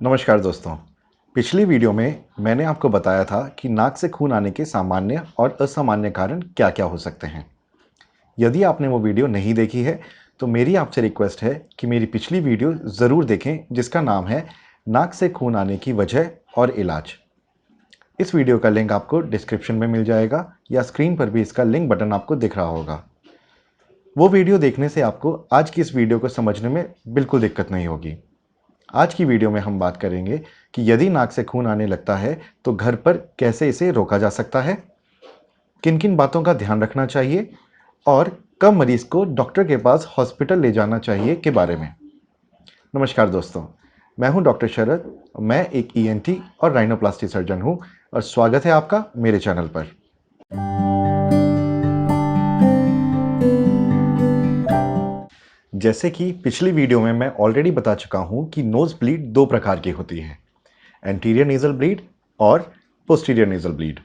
नमस्कार दोस्तों। पिछली वीडियो में मैंने आपको बताया था कि नाक से खून आने के सामान्य और असामान्य कारण क्या-क्या हो सकते हैं। यदि आपने वो वीडियो नहीं देखी है तो मेरी आपसे रिक्वेस्ट है कि मेरी पिछली वीडियो ज़रूर देखें, जिसका नाम है नाक से खून आने की वजह और इलाज। इस वीडियो का लिंक आपको डिस्क्रिप्शन में मिल जाएगा या स्क्रीन पर भी इसका लिंक बटन आपको दिख रहा होगा। वो वीडियो देखने से आपको आज की इस वीडियो को समझने में बिल्कुल दिक्कत नहीं होगी। आज की वीडियो में हम बात करेंगे कि यदि नाक से खून आने लगता है तो घर पर कैसे इसे रोका जा सकता है, किन किन बातों का ध्यान रखना चाहिए और कब मरीज को डॉक्टर के पास हॉस्पिटल ले जाना चाहिए के बारे में। नमस्कार दोस्तों, मैं हूं डॉक्टर शरद। मैं एक ईएनटी और राइनोप्लास्टी सर्जन हूं और स्वागत है आपका मेरे चैनल पर। जैसे कि पिछली वीडियो में मैं ऑलरेडी बता चुका हूं कि नोज ब्लीड दो प्रकार की होती है, एंटीरियर नेजल ब्लीड और posterior nasal bleed.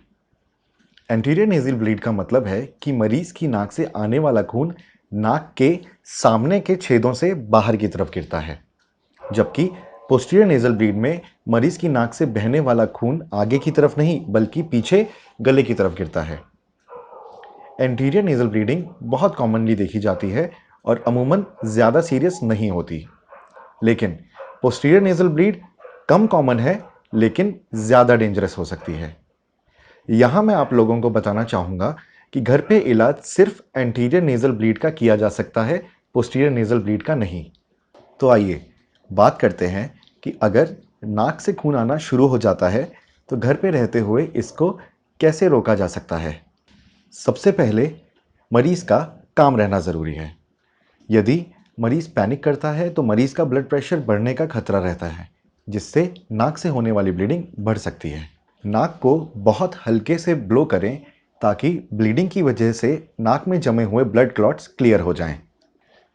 Anterior nasal bleed का मतलब है कि मरीज की नाक से आने वाला खून नाक के सामने के छेदों से बाहर की तरफ गिरता है, जबकि पोस्टीरियर नेज़ल ब्लीड में मरीज की नाक से बहने वाला खून आगे की तरफ नहीं बल्कि पीछे गले की तरफ गिरता है। एंटीरियर नेज़ल ब्लीडिंग बहुत कॉमनली देखी जाती है और अमूमन ज़्यादा सीरियस नहीं होती, लेकिन पोस्टीरियर नेज़ल ब्लीड कम कॉमन है लेकिन ज़्यादा डेंजरस हो सकती है। यहाँ मैं आप लोगों को बताना चाहूँगा कि घर पे इलाज सिर्फ एंटीरियर नेज़ल ब्लीड का किया जा सकता है, पोस्टीरियर नेज़ल ब्लीड का नहीं। तो आइए बात करते हैं कि अगर नाक से खून आना शुरू हो जाता है तो घर पे रहते हुए इसको कैसे रोका जा सकता है। सबसे पहले मरीज़ का काम रहना ज़रूरी है। यदि मरीज़ पैनिक करता है तो मरीज़ का ब्लड प्रेशर बढ़ने का खतरा रहता है, जिससे नाक से होने वाली ब्लीडिंग बढ़ सकती है। नाक को बहुत हल्के से ब्लो करें ताकि ब्लीडिंग की वजह से नाक में जमे हुए ब्लड क्लॉट्स क्लियर हो जाएं।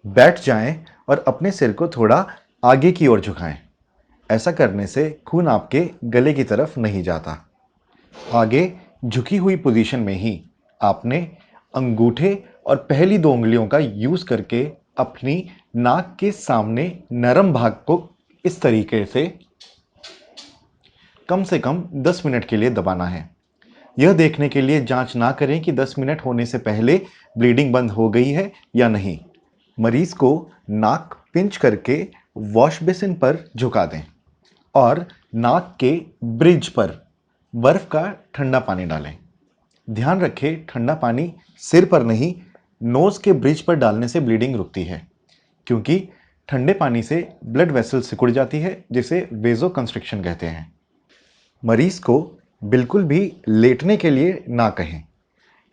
बैठ जाएं और अपने सिर को थोड़ा आगे की ओर झुकाएं। ऐसा करने से खून आपके गले की तरफ नहीं जाता। आगे झुकी हुई पोजीशन में ही आपने अंगूठे और पहली दो उंगलियों का यूज करके अपनी नाक के सामने नरम भाग को इस तरीके से कम 10 मिनट के लिए दबाना है। यह देखने के लिए जांच ना करें कि 10 मिनट होने से पहले ब्लीडिंग बंद हो गई है या नहीं। मरीज को नाक पिंच करके वॉश बेसिन पर झुका दें और नाक के ब्रिज पर बर्फ का ठंडा पानी डालें। ध्यान रखें, ठंडा पानी सिर पर नहीं, नोज के ब्रिज पर डालने से ब्लीडिंग रुकती है, क्योंकि ठंडे पानी से ब्लड वेसल सिकुड़ जाती है, जिसे वेजो कंस्ट्रिक्शन कहते हैं। मरीज को बिल्कुल भी लेटने के लिए ना कहें।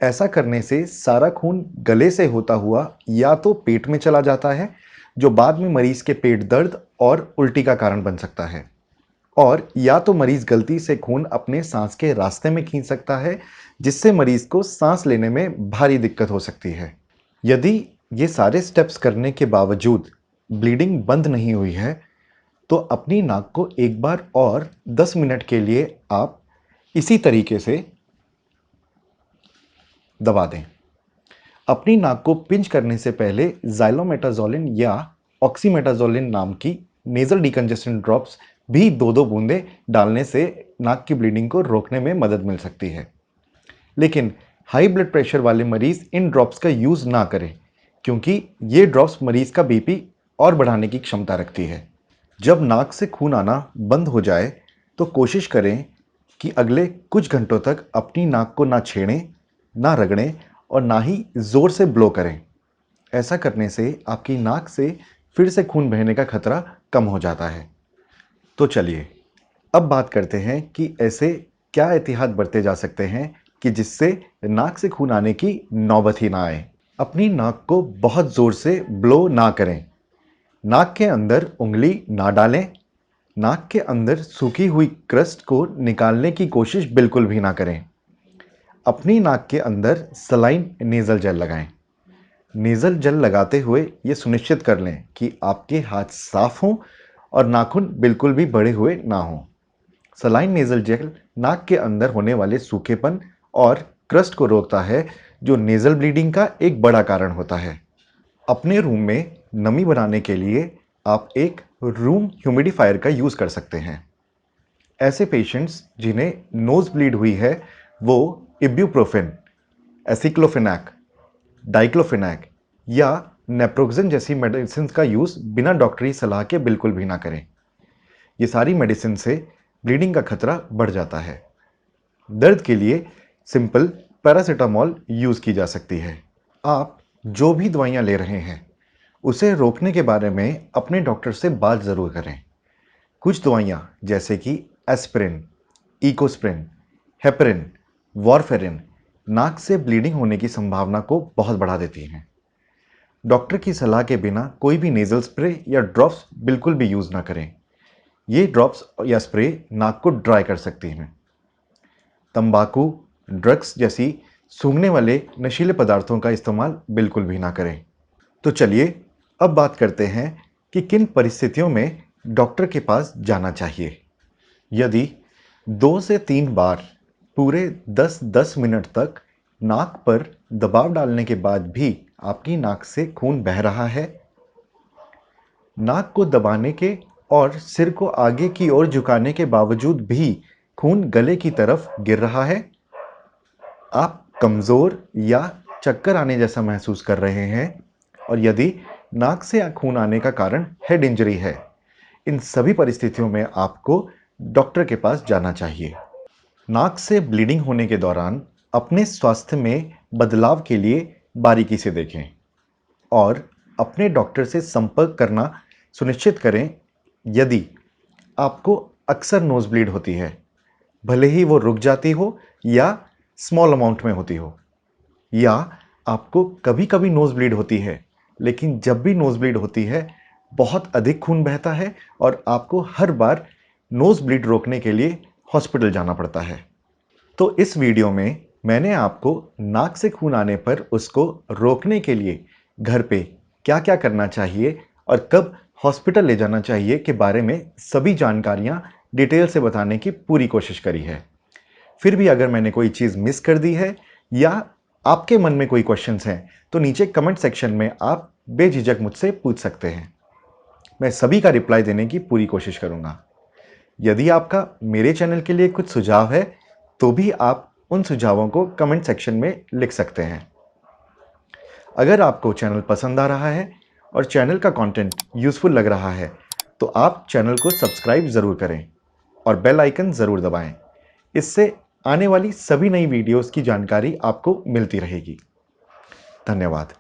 ऐसा करने से सारा खून गले से होता हुआ या तो पेट में चला जाता है, जो बाद में मरीज के पेट दर्द और उल्टी का कारण बन सकता है, और या तो मरीज गलती से खून अपने सांस के रास्ते में खींच सकता है, जिससे मरीज को सांस लेने में भारी दिक्कत हो सकती है। यदि ये सारे स्टेप्स करने के बावजूद ब्लीडिंग बंद नहीं हुई है तो अपनी नाक को एक बार और 10 मिनट के लिए आप इसी तरीके से दबा दें। अपनी नाक को पिंच करने से पहले ज़ाइलोमेटाज़ोलिन या ऑक्सीमेटाज़ोलिन नाम की नेज़ल डिकंजेस्टेंट ड्रॉप्स भी 2-2 बूंदें डालने से नाक की ब्लीडिंग को रोकने में मदद मिल सकती है। लेकिन हाई ब्लड प्रेशर वाले मरीज इन ड्रॉप्स का यूज़ ना करें, क्योंकि ये ड्रॉप्स मरीज का बीपी और बढ़ाने की क्षमता रखती है। जब नाक से खून आना बंद हो जाए तो कोशिश करें कि अगले कुछ घंटों तक अपनी नाक को ना छेड़ें, ना रगड़ें और ना ही ज़ोर से ब्लो करें। ऐसा करने से आपकी नाक से फिर से खून बहने का खतरा कम हो जाता है। तो चलिए अब बात करते हैं कि ऐसे क्या एहतियात बरते जा सकते हैं कि जिससे नाक से खून आने की नौबत ही ना आए। अपनी नाक को बहुत ज़ोर से ब्लो ना करें। नाक के अंदर उंगली ना डालें। नाक के अंदर सूखी हुई क्रस्ट को निकालने की कोशिश बिल्कुल भी ना करें। अपनी नाक के अंदर सलाइन नेज़ल जेल लगाएं। नेज़ल जेल लगाते हुए ये सुनिश्चित कर लें कि आपके हाथ साफ हों और नाखून बिल्कुल भी बड़े हुए ना हों। सलाइन नेज़ल जेल नाक के अंदर होने वाले सूखेपन और क्रस्ट को रोकता है, जो नेज़ल ब्लीडिंग का एक बड़ा कारण होता है। अपने रूम में नमी बनाने के लिए आप एक रूम ह्यूमिडिफायर का यूज़ कर सकते हैं। ऐसे पेशेंट्स जिन्हें नोज ब्लीड हुई है वो इब्यूप्रोफेन, एसिक्लोफेनैक, डाइक्लोफेनैक या नेप्रोक्सेन जैसी मेडिसिन का यूज़ बिना डॉक्टरी सलाह के बिल्कुल भी ना करें। ये सारी मेडिसिन से ब्लीडिंग का खतरा बढ़ जाता है। दर्द के लिए सिंपल पैरासीटामोल यूज़ की जा सकती है। आप जो भी दवाइयाँ ले रहे हैं उसे रोकने के बारे में अपने डॉक्टर से बात ज़रूर करें। कुछ दवाइयाँ जैसे कि एस्पिरिन, इकोस्प्रिन, हेपरिन, वॉरफेरिन नाक से ब्लीडिंग होने की संभावना को बहुत बढ़ा देती हैं। डॉक्टर की सलाह के बिना कोई भी नेज़ल स्प्रे या ड्रॉप्स बिल्कुल भी यूज़ ना करें। ये ड्रॉप्स या स्प्रे नाक को ड्राई कर सकती हैं। तंबाकू, ड्रग्स जैसी सूंघने वाले नशीले पदार्थों का इस्तेमाल बिल्कुल भी ना करें। तो चलिए अब बात करते हैं कि किन परिस्थितियों में डॉक्टर के पास जाना चाहिए। यदि 2 से 3 बार पूरे 10-10 मिनट तक नाक पर दबाव डालने के बाद भी आपकी नाक से खून बह रहा है, नाक को दबाने के और सिर को आगे की ओर झुकाने के बावजूद भी खून गले की तरफ गिर रहा है, आप कमज़ोर या चक्कर आने जैसा महसूस कर रहे हैं और यदि नाक से खून आने का कारण हेड इंजरी है, इन सभी परिस्थितियों में आपको डॉक्टर के पास जाना चाहिए। नाक से ब्लीडिंग होने के दौरान अपने स्वास्थ्य में बदलाव के लिए बारीकी से देखें और अपने डॉक्टर से संपर्क करना सुनिश्चित करें। यदि आपको अक्सर नोज ब्लीड होती है, भले ही वो रुक जाती हो या स्मॉल अमाउंट में होती हो, या आपको कभी-कभी नोज ब्लीड होती है, लेकिन जब भी नोज ब्लीड होती है बहुत अधिक खून बहता है और आपको हर बार नोज ब्लीड रोकने के लिए हॉस्पिटल जाना पड़ता है। तो इस वीडियो में मैंने आपको नाक से खून आने पर उसको रोकने के लिए घर पे क्या-क्या करना चाहिए और कब हॉस्पिटल ले जाना चाहिए के बारे में सभी जानकारियाँ डिटेल से बताने की पूरी कोशिश करी है। फिर भी अगर मैंने कोई चीज़ मिस कर दी है या आपके मन में कोई क्वेश्चंस हैं, तो नीचे कमेंट सेक्शन में आप बेझिझक मुझसे पूछ सकते हैं। मैं सभी का रिप्लाई देने की पूरी कोशिश करूँगा। यदि आपका मेरे चैनल के लिए कुछ सुझाव है, तो भी आप उन सुझावों को कमेंट सेक्शन में लिख सकते हैं। अगर आपको चैनल पसंद आ रहा है और चैनल का कंटेंट यूज़फुल लग रहा है, तो आप चैनल को सब्सक्राइब ज़रूर करें और बेल आइकन ज़रूर दबाएं। इससे आने वाली सभी नई वीडियोज़ की जानकारी आपको मिलती रहेगी। धन्यवाद।